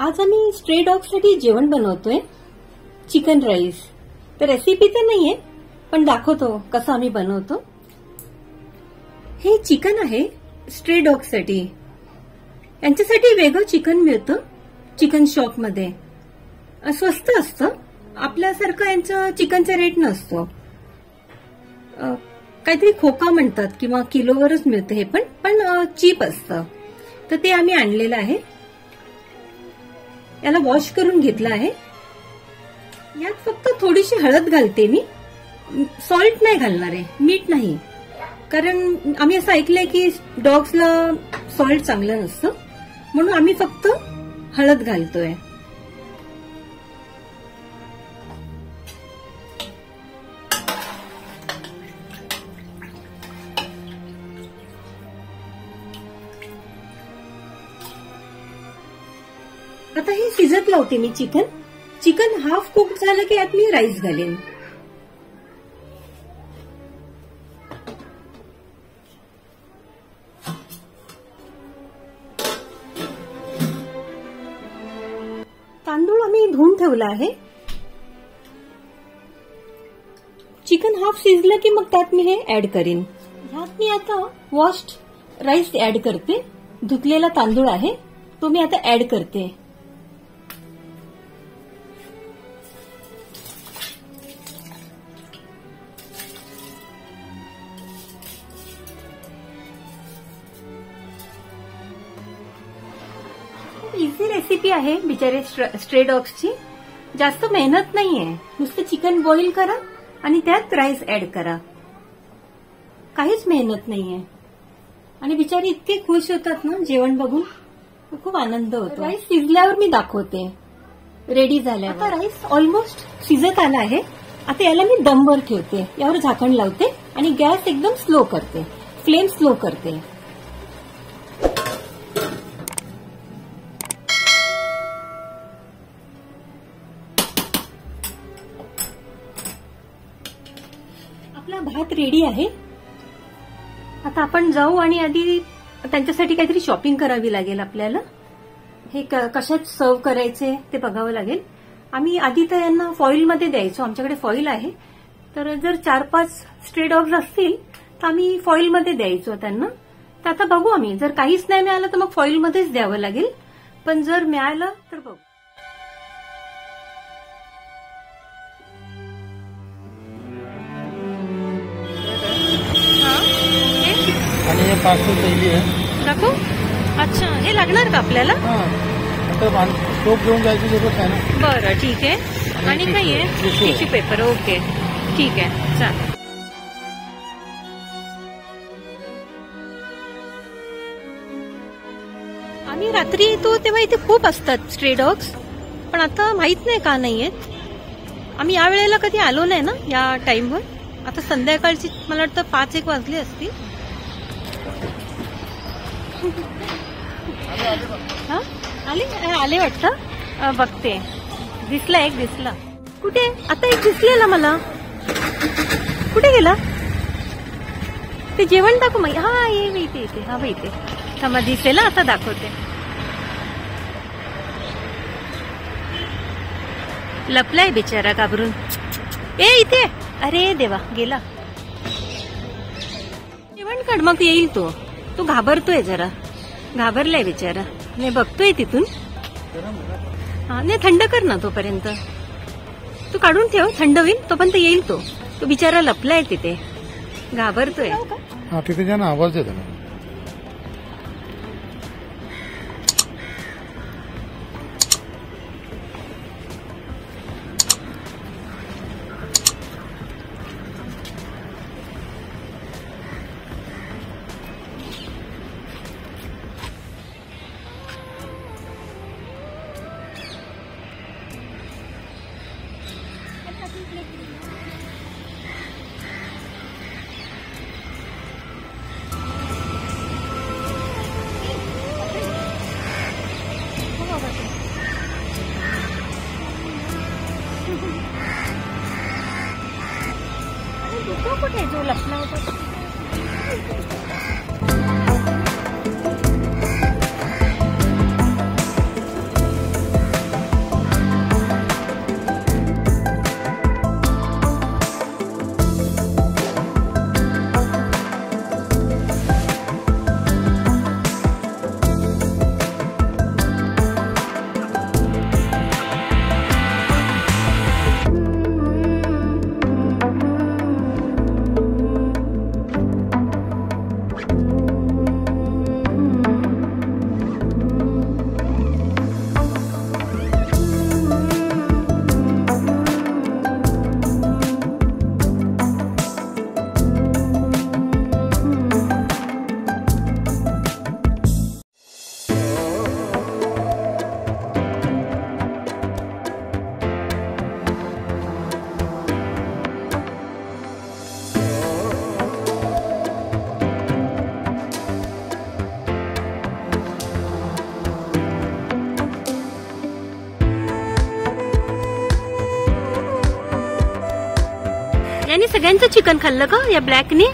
आज आम्ही stray dog साठी जेवण बनवतोय, चिकन राईस. तर रेसिपी तर नाहीये, पण दाखवतो कसं आम्ही बनवतो. हे चिकन आहे स्ट्रे डॉग साठी. यांच्यासाठी वेगळं चिकन मिळतं चिकन शॉप मध्ये. स्वस्त असतं, आपल्यासारखं यांचं चिकनचा रेट नसतो. काहीतरी खोका म्हणतात किंवा किलोवरच मिळतं हे, पण चीप असतं. तर ते आम्ही आणलेलं आहे. याला वॉश करून घेतलं आहे. यात फक्त थोडीशी हळद घालते मी, सॉल्ट नाही घालणार आहे, मीठ नाही. कारण आम्ही असं ऐकलंय की डॉग्सला सॉल्ट चांगलं नसतं, म्हणून आम्ही फक्त हळद घालतोय. आता हे शिजत लावते मी चिकन हाफ कुक झालं की यात मी राईस घालेन. तांदूळ आम्ही धुवून ठेवला आहे. चिकन हाफ शिजलं की मग त्यात मी हे ऍड करीन. ह्यात मी आता वॉश्ड राईस ऍड करते. धुतलेला तांदूळ आहे तो मी आता ऍड करते. इझी रेसिपी आहे बिचारे स्ट्रे डॉग्सची. जास्त मेहनत नाहीये. नुसतं चिकन बॉईल करा आणि त्यात राईस ऍड करा. काहीच मेहनत नाहीये. आणि बिचारे इतके खुश होतात ना जेवण बघून, खूप आनंद होतो. राईस शिजल्यावर मी दाखवते रेडी झाल्यावर. आता राईस ऑलमोस्ट शिजत आला आहे. आता याला मी दमवर ठेवते. यावर झाकण लावते आणि गॅस एकदम स्लो करते, फ्लेम स्लो करते. आपला भात रेडी आहे. आता आपण जाऊ आणि आधी त्यांच्यासाठी काहीतरी शॉपिंग करावी लागेल आपल्याला. हे कशात सर्व करायचे ते बघावं लागेल. आम्ही आधी तर यांना फॉईलमध्ये द्यायचो. आमच्याकडे फॉईल आहे. तर जर 4-5 स्ट्रे डॉग्स असतील तर आम्ही फॉईलमध्ये द्यायचो त्यांना. तर आता बघू आम्ही. जर काहीच नाही मिळालं तर मग फॉईलमध्येच द्यावं लागेल. पण जर मिळालं तर बघू. आणि हे पार्सल पहिली आहे. दाखवू. अच्छा, हे लागणार का आपल्याला? सोप घेऊन जायची जरूरत आहे ना. बरं, ठीक आहे. आणि काही आहे टिश्यू पेपर. ओके, ठीक आहे, चालेल. आम्ही रात्री येतो तेव्हा इथे खूप असतात स्ट्रे डॉग्स, पण आता माहित नाही का नाहीयेत. आम्ही या वेळेला कधी आलो नाही ना या टाइमवर. आता संध्याकाळची मला वाटतं 5-1 वाजले असतील. आले वाटतं. बघते. दिसला एक, दिसला. कुठे? आता एक दिसलेला मला. कुठे गेला ते? जेवण दाखव मग. हा, ये इथे इथे. हा बाई इथे थांबा, दिसेल. आता दाखवते. लपलाय बिचारा घाबरून. ए इथे. अरे देवा, गेला. जेवण काढ मग येईल तो. तो घाबरतोय जरा. घाबरलाय बिचारा. नाही, बघतोय तिथून. हा, नाही, थंड कर ना तोपर्यंत. तू काढून ठेव, थंड होईल तोपर्यंत येईल तो. तो बिचारा लपलाय तिथे, घाबरतोय. हा, तिथे जा ना, आवाज येतो. सगळ्यांचं चिकन खाल्लं का या ब्लॅकने?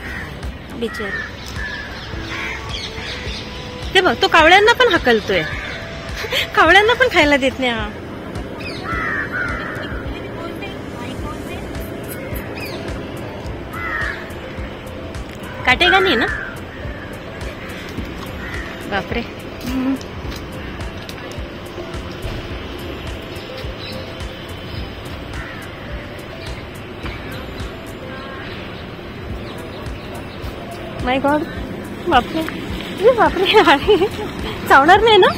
बिचार ते बघ, तो कावळ्यांना पण हाकलतोय. कावळ्यांना पण खायला देत नाही हा. काटेगा नाही ना? बापरे. माय गॉड. बापरे बापरे. चावणार नाही ना?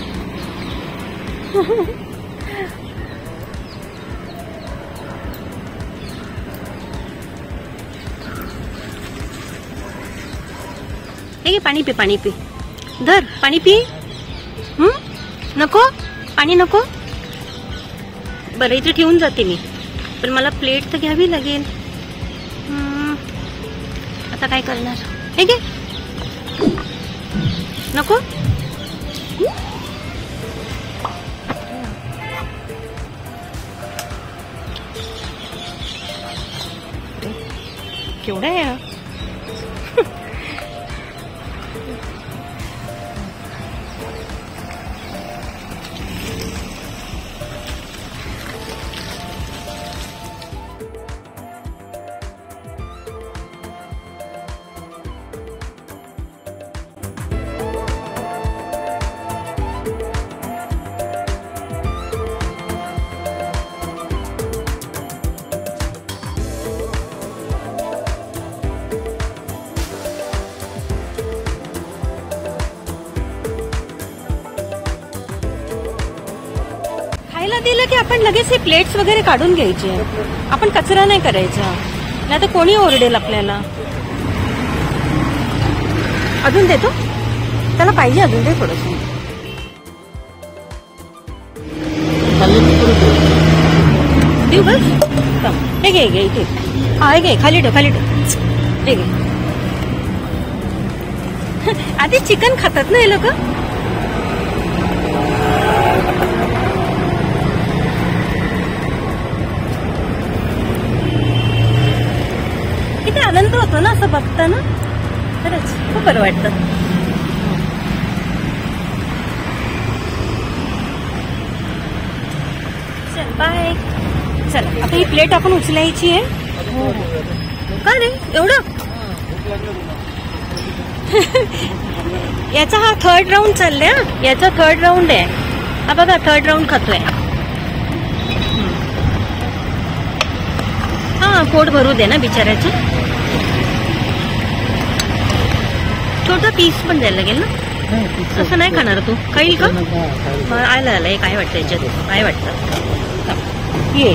हे पाणी पी, पाणी पी. धर पाणी पी. नको पाणी नको. बरं इथे ठेवून जाते मी, पण मला प्लेट तर घ्यावी लागेल. आता काय करणार? हे घे. नको. केवढा आहे? खायला दिलं की आपण लगेच हे प्लेट्स वगैरे काढून घ्यायचे. आपण कचरा नाही करायचा, नाही तर कोणी ओरडेल आपल्याला. अजून देतो त्याला, पाहिजे अजून दे थोडस. देऊ बस. हे घे घे इथे. हा हे घे, खाली ठेव, खाली ठेव. हे घे. आधी चिकन खातात ना हे लोक. किती आनंद होतो ना असं बघताना. खरंच खूप बरं वाटतं. चल बाय. चल आता ही प्लेट आपण उचलायची आहे. का रे एवढं? याचा हा थर्ड राऊंड चाललाय. याचा थर्ड राऊंड आहे हा. बघा थर्ड राऊंड खातोय हा. पोट भरू दे ना बिचाऱ्याचं. छोटा पीस पण द्यायला लागेल ना. असं नाही खाणार तू? खाईल का? आलं आलंय. काय वाटतं याच्यात? काय वाटतं? ये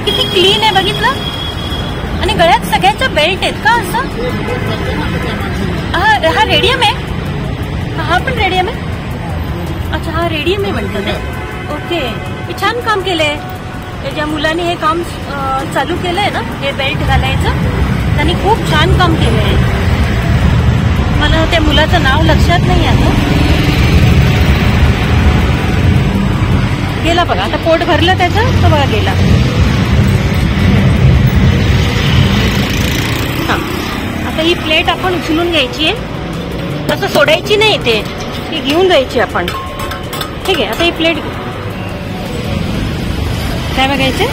किती क्लीन आहे बघितलं. आणि गळ्यात सगळ्यांच्या बेल्ट आहेत का असं? हा रेडियम आहे. हा पण रेडियम आहे. अच्छा हा रेडियम आहे म्हणतात ते. ओके. हे छान काम केलंय. ज्या मुलांनी हे काम चालू केलंय ना, हे बेल्ट घालायचं, त्यांनी खूप छान काम केलंय. मला त्या मुलाचं नाव लक्षात नाही आता. गेला बघा आता. पोट भरलं त्याचं तर बघा गेला. हा आता ही प्लेट आपण उचलून घ्यायची आहे. असं सोडायची नाही ते, ती घेऊन जायची आपण. ठीक आहे. आता ही प्लेट काय बघायचं?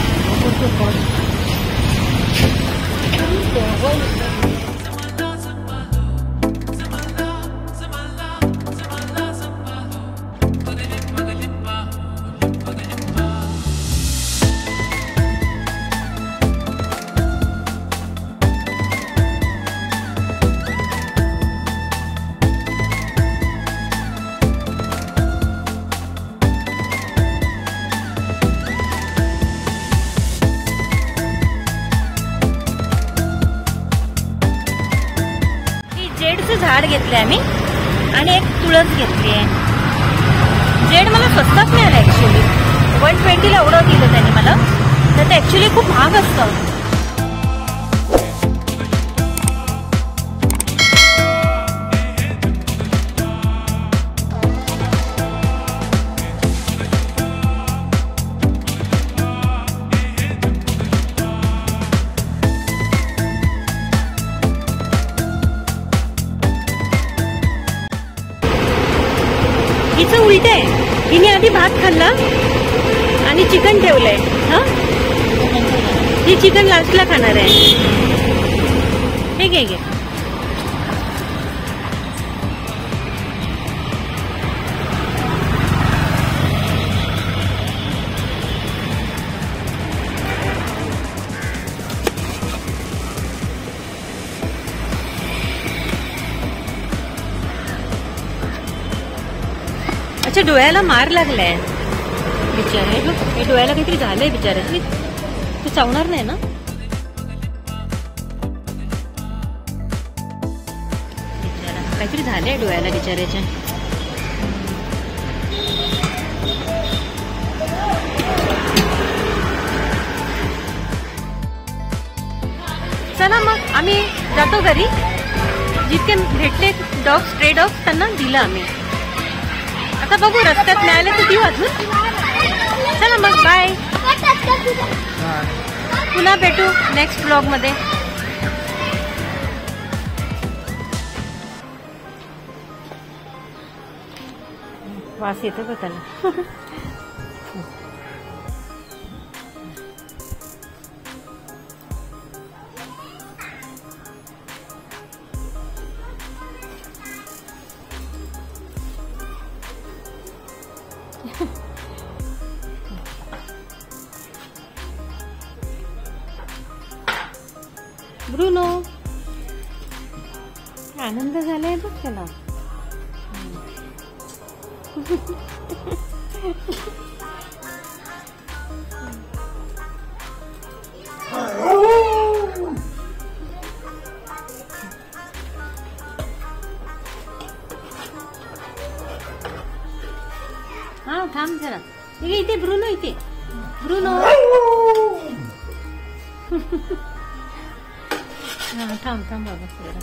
जेडचं झाड घेतलंय आम्ही आणि एक तुळस घेतली आहे. जेड मला स्वस्तात मिळालं ऍक्च्युली. 120ला एवढं दिलं त्याने मला. तर ते ऍक्च्युली खूप महाग असतं. इथे आहे. हिने आधी भात खाल्ला आणि चिकन ठेवलंय. हा, ही चिकन लास्टला खाणार आहे. हे घे घे. अच्छा, डोळ्याला मार लागलाय बिचारे. बघ, हे डोळ्याला काहीतरी झालंय बिचारे. तू चावणार नाही ना? बिचारा काहीतरी झालंय डोळ्याला बिचाऱ्याच्या. चला मग आम्ही जातो घरी. जितके भेटले डॉग्स, स्ट्रे डॉग्स, त्यांना दिलं आम्ही. आता बघू रस्त्यात मिळाले तर देऊ अजून. चला मग, बाय. पुन्हा भेटू नेक्स्ट ब्लॉग मध्ये. वास येतो का त्याला? ब्रुनो, आनंद झालाय बघ त्याला. हा, थांब जरा. इथे ब्रुनो, इथे ब्रुनो. हा, थांब थांब बाबा जरा.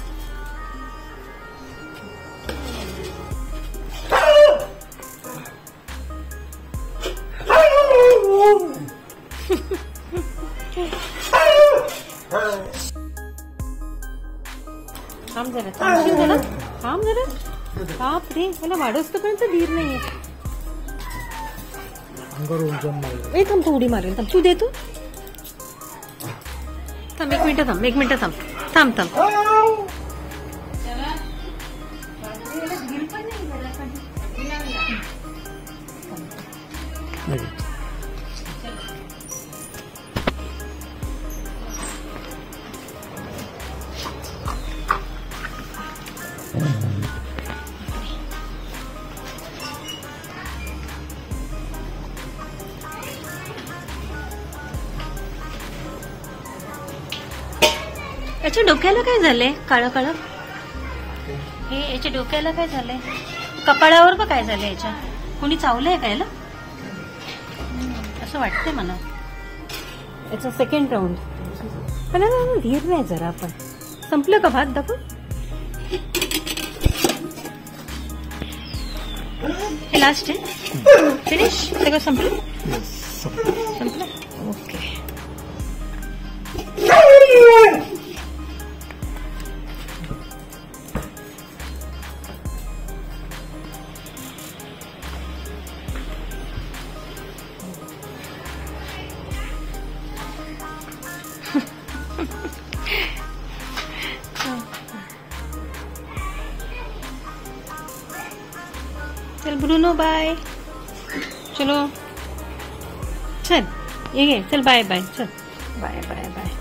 थांब जरा, थांबशील जरा. थांब जरा. बाप रे, मला वाढवस्तोपर्यंत धीर नाहीये. ए, थांब, तू उडी मारेल. थांब, तू दे. तू थांब, 1 मिनिट थांब, 1 मिनिट थांब. थांब थांब. याच्या डोक्याला काय झालंय? काळं काळं. हे याच्या डोक्याला काय झालंय? कपाळावर पण काय झालंय याच्या? कोणी चावलंय का याला? असं वाटतंय मला. याचा सेकंड राऊंड. पण धीर नाही जरा. आपण संपलं का भात? दाखव. हे लास्ट आहे. फिनिश. सगळं संपलं. संपलं. ओके. चल ब्रुनो, बाय. चलो चल, ये चल, बाय बाय. चल, बाय बाय बाय.